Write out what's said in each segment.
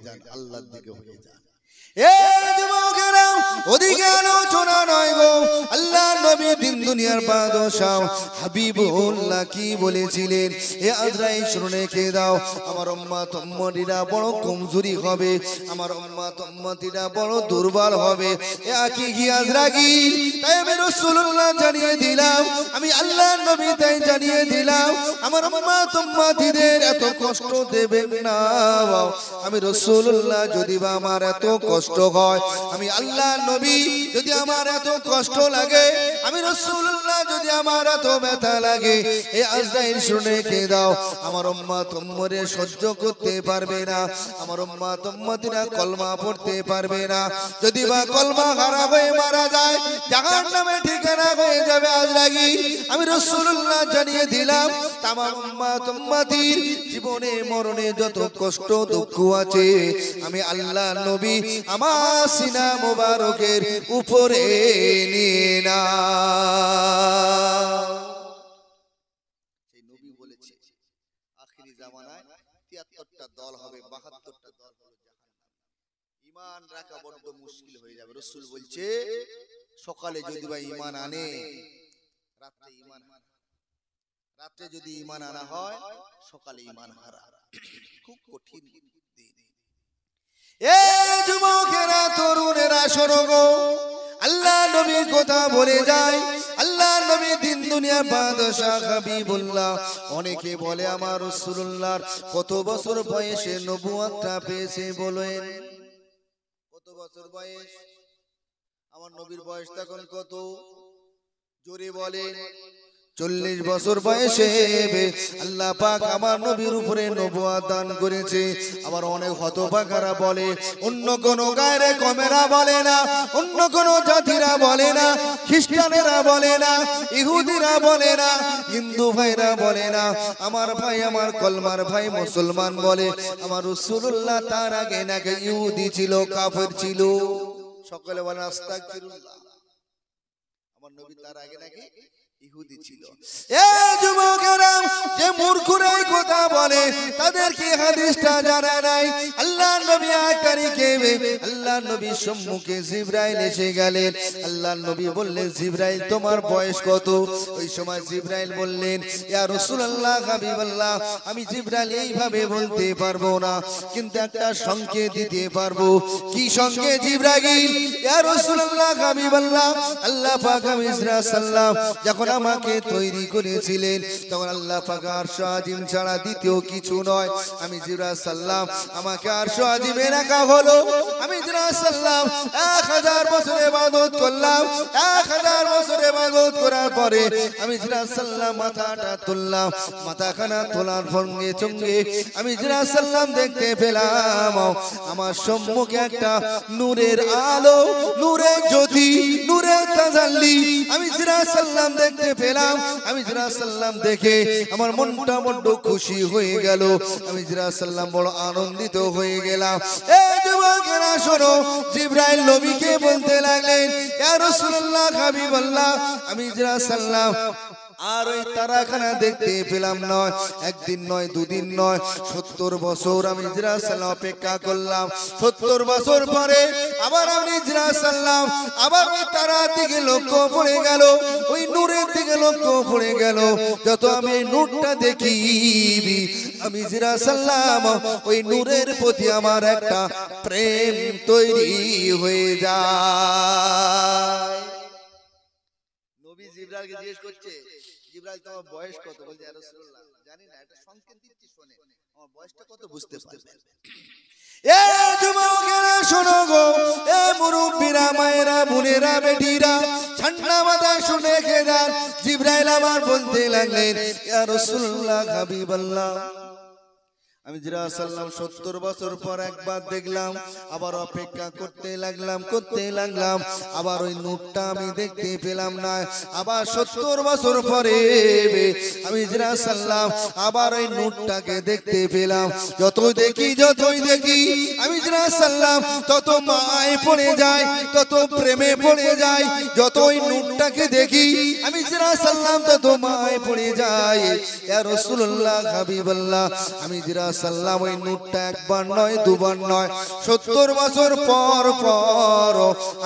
যান, আল্লাহর দিকে হয়ে যান। এই যুবকেরা ওদিকে আলোচনা নয় গো, আল্লাহ নবী দিন দুনিয়ার বাদশাহ হাবিবুল্লাহ কি বলেছিলেন, এ আজরাইল শুনে রেখে দাও, আমার উম্মত উম্মতিরা বড় কমজোরি হবে, আমার উম্মত উম্মতিরা বড় দুর্বল হবে। এ আকিকি আজরাইল, তাই আমি রাসূলুল্লাহ জানিয়ে দিলাম, আমি আল্লাহর নবী তাই জানিয়ে দিলাম, আমার উম্মত উম্মতিদের এত কষ্ট দেবেন না। আমি রাসূলুল্লাহ যদি বা আমার এত কষ্ট হয়, আমি আল্লাহ নবী যদি আমার এত কষ্ট লাগে, আমি রাসূলুল্লাহ যদি আমার এত ব্যথা লাগে, এই আজরাইল শুনে রেখে দাও, আমার উম্মত উম্মতে সহ্য করতে পারবে না, আমার উম্মত উম্মতিরা কলমা পড়তে পারবে না। যদি বা কলমা হারা হয়ে মারা যায়, জাহান্নামে ঠিকানা হয়ে যাবে আজরাইল। আমি রাসূলুল্লাহ জানিয়ে দিলাম, আমার উম্মত উম্মতির জীবনে মরণে যত কষ্ট দুঃখ আছে, আমি আল্লাহ নবী আমার সিনা মুবারকের উপরে নিয়ে না। সেই নবী বলেছে আখিরি জামানায় ৭৩টা দল হবে, ৭২টা দল হলো জাহান্নামী। ঈমান রাখা বড় মুশকিল হয়ে যাবে। রাসূল বলছে সকালে যদি বা ঈমান আনে, রাতে ঈমান হারা, রাতে যদি ঈমান আনা হয়, সকালে ঈমান হারা, খুব কঠিন দিন। এই যুবকেরা তরুণেরা শোনো গো, আল্লাহ নবী কথা বলে যায়, আল্লাহ নবী দিন দুনিয়ার বাদশাহ হাবিবুল্লাহ। অনেকে বলে আমার রাসূলুল্লাহর কত বছর বয়সে নবুয়তটা পেয়েছে, বলেন কত বছর বয়স? আমার নবীর বয়স তখন কত? জোরে বলেন। 40 বছর বয়সে আল্লাহ পাক আমার নবীর উপরে নবুয়ত দান করেছে। আবার অনেক হতভাগারা বলে, অন্য কোন গায়রে কমেরা বলে না, অন্য কোন জাতিরা বলে না, খ্রিস্টানেরা বলে না, ইহুদিরা বলে না, হিন্দু ভাইরা বলে না, আমার ভাই আমার কলমার ভাই মুসলমান বলে আমার রাসূলুল্লাহ তার আগে নাকি ইহুদি ছিল, কাফের ছিল। সকলে বলে আস্তাগফিরুল্লাহ, আমার নবী তার আগে নাকি ইহুদি ছিল। এই যুবকেরা যে মূর্খরা এই কথা বলে, তাদের কি হাদিসটা জানা নাই? আল্লাহর নবী আকারীকে আল্লাহর নবীর সম্মুখে জিবরাইল এসে গেলেন। আল্লাহর নবী বললেন, জিবরাইল তোমার বয়স কত? ওই সময় জিবরাইল বললেন, ইয়া রাসূলুল্লাহ হাবিবাল্লাহ, আমি জিবরাইল এইভাবে বলতে পারবো না, কিন্তু একটা সংকেত দিতে পারবো। কি সংকেত জিবরাইল? ইয়া রাসূলুল্লাহ হাবিবাল্লাহ, আল্লাহ পাক ইসরা সাল্লাম যখন আমাকে তৈরি করেছিলেন, তখন আল্লাহ পাক আরশ আজিম ছাড়া দ্বিতীয় কিছু নয়। আমি জিবরাইল সাল্লাম আমাকে আরশ আজিমে রাখা হলো। আমি জিবরাইল সাল্লাম 1000 বছর ইবাদত করলাম। 1000 বছর ইবাদত করার পরে আমি জিবরাইল সাল্লাম মাথাটা তুললাম। মাথাখানা তোলার সঙ্গে সঙ্গে আমি জিবরাইল সাল্লাম দেখতে পেলাম আমার সম্মুখে একটা নূরের আলো, নূরের জ্যোতি, নূরের তাজাল্লি আমি জিবরাইল সাল্লাম দেখতে পেলাম। আমি জিবরাইল সাল্লাম দেখে আমার মনটা বড় খুশি হয়ে গেল। আমি জিবরাইল সাল্লাম বড় আনন্দিত হয়ে গেলাম। এই যুবকেরা শোনো, জিবরাইল নবীকে বলতে লাগলেন, ইয়া রাসূলুল্লাহ হাবিবাল্লাহ, আমি জিবরাইল সাল্লাম আর ওই তারাখানা দেখতে পেলাম নয়, একদিন নয়, দুদিন নয়, 70 বছর আমি জিবরাইল সাল্লাম অপেক্ষা করলাম। 70 বছর পরে আবার আমি জিবরাইল সাল্লাম আবার ওই তারার দিকে লক্ষ্য পড়ে গেল, ওই নূরের দিকে লক্ষ্য পড়ে গেল। যত আমি নূরটা দেখি, আমি জিবরাইল সাল্লাম ওই নূরের প্রতি আমার একটা প্রেম তৈরি হয়ে যায়। নবী জিবরাইলকে জিজ্ঞেস করছে, জিবরাইল তোমার বয়স কত? বলছে ইয়া রাসূলুল্লাহ জানি না, এটা সংকেত দিচ্ছি, শুনে আমার বয়সটা কত বুঝতে পারবেন। এ যুবকেরা শোনো গো, এ মুরব্বিরা, মায়েরা, বোনেরা, বেটিরা, ঠান্ডা মাথায় শুনে খেদান। জিবরাইল আমার বলতে লাগলেন, ইয়া রাসূলুল্লাহ হাবিবাল্লাহ, আমি জিবরাইল সাল্লাম 70 বছর পর একবার দেখলাম, আবার অপেক্ষা করতে লাগলাম, আবার ওই নূরটা আমি দেখতে পেলাম না। আবার 70 বছর পরে আমি জিবরাইল সাল্লাম আবার ওই নূরটাকে দেখতে পেলাম। যতই দেখি আমি জিবরাইল সাল্লাম তত মায়ে পড়ে যায়, তত প্রেমে পড়ে যায়। যতই নূরটাকে দেখি আমি জিবরাইল সাল্লাম তত মায়ে পড়ে যায়। ইয়া রাসূলুল্লাহ হাবিবাল্লাহ, আমি জিবরাইল সাল্লাম ওই নূরটা একবার নয় দুবার নয় 70 বছর পর পর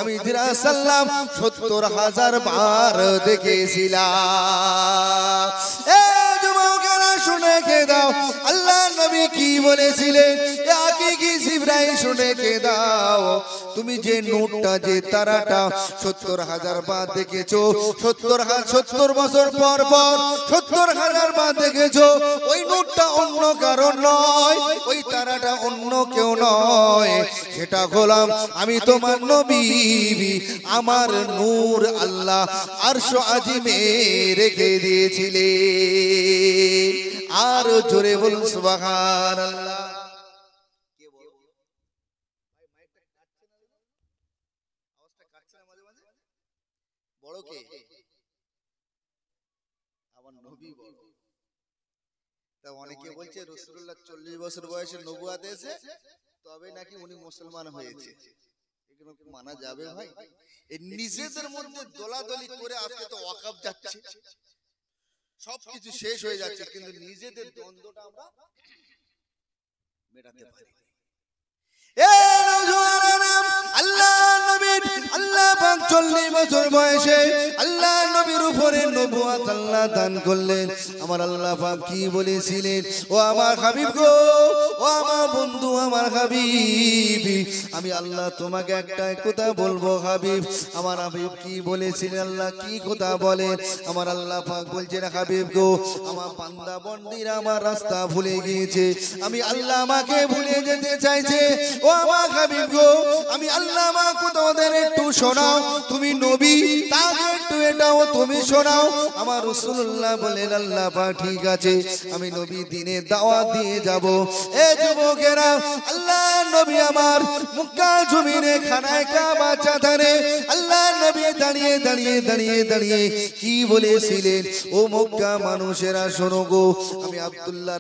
আমি জিরা সাল্লাম 70,000 বার দেখেছিলাম। এ যুবকেরা শুনে কে দাও আল্লাহ নবী কি বলেছিলেন, কি জিবরাইল শুনে কে দাও, তুমি যে নূরটা যে তারাটা 70,000 বার দেখেছো, 70 বছর পর পর 70,000 বার দেখেছো, ওই নূরটা অন্য কারণ নয়, ওই তারাটা অন্য কেউ নয়, সেটা হলাম আমি তোমার নবী। আমার নূর আল্লাহ আরশ আজিমে রেখে দিয়েছিলেন। আর জোরে বলুন সুবহানাল্লাহ। বড় কে? আমার নবী বড়। তা অনেকে বলছে রাসূলুল্লাহ 40 বছর বয়সে নবুয়ত এসে তবে নাকি উনি মুসলমান হয়েছে। এগুলো মানা যাবে ভাই? এই নিজেদের মধ্যে দলাদলি করে আজকে তো ওয়াকাফ যাচ্ছে, সবকিছু শেষ হয়ে যাচ্ছে, কিন্তু নিজেদের দ্বন্দ্বটা আমরা মেটাতে পারি। আল্লাহ নবীর আল্লাহ পাক 40 বছর বয়সে আল্লাহ নবীর উপরে নবুয়ত আল্লাহ দান করলেন। আমার আল্লাহ পাক কি বলেছিলেন, ও আমার হাবিব গো, ও আমার বন্ধু, আমার হাবিব, আমি আল্লাহ তোমাকে একটা কথা বলবো হাবিব। আমার হাবিব কি বলেছিলেন, আল্লাহ কি কথা বলেন, আমার আল্লাহ পাক বলছেন, হাবিব গো, আমার বান্দা বন্দিরা আমার রাস্তা ভুলে গিয়েছে, আমি আল্লাহ আমাকে ভুলে যেতে চাইছে। ও আমার হাবিব গো, আমি আল্লাহ আমাকে তোমাদের একটু শোনাও, তুমি নবী, তাকে একটু এটাও তুমি শোনাও। আমার রাসূলুল্লাহ বলেন, আল্লাহ পাক ঠিক আছে, আমি নবী দিনে দাওয়াত দিয়ে যাব। এ যুবকেরা, আল্লাহ নবী আমার মক্কা জমিনে খানায় কাবা চাঁদানে আল্লাহ নবী দাঁড়িয়ে দাঁড়িয়ে দাঁড়িয়ে দাঁড়িয়ে কি বলেছিলেন, ও মক্কা মানুষেরা শোনো গো, আমি আব্দুল্লাহ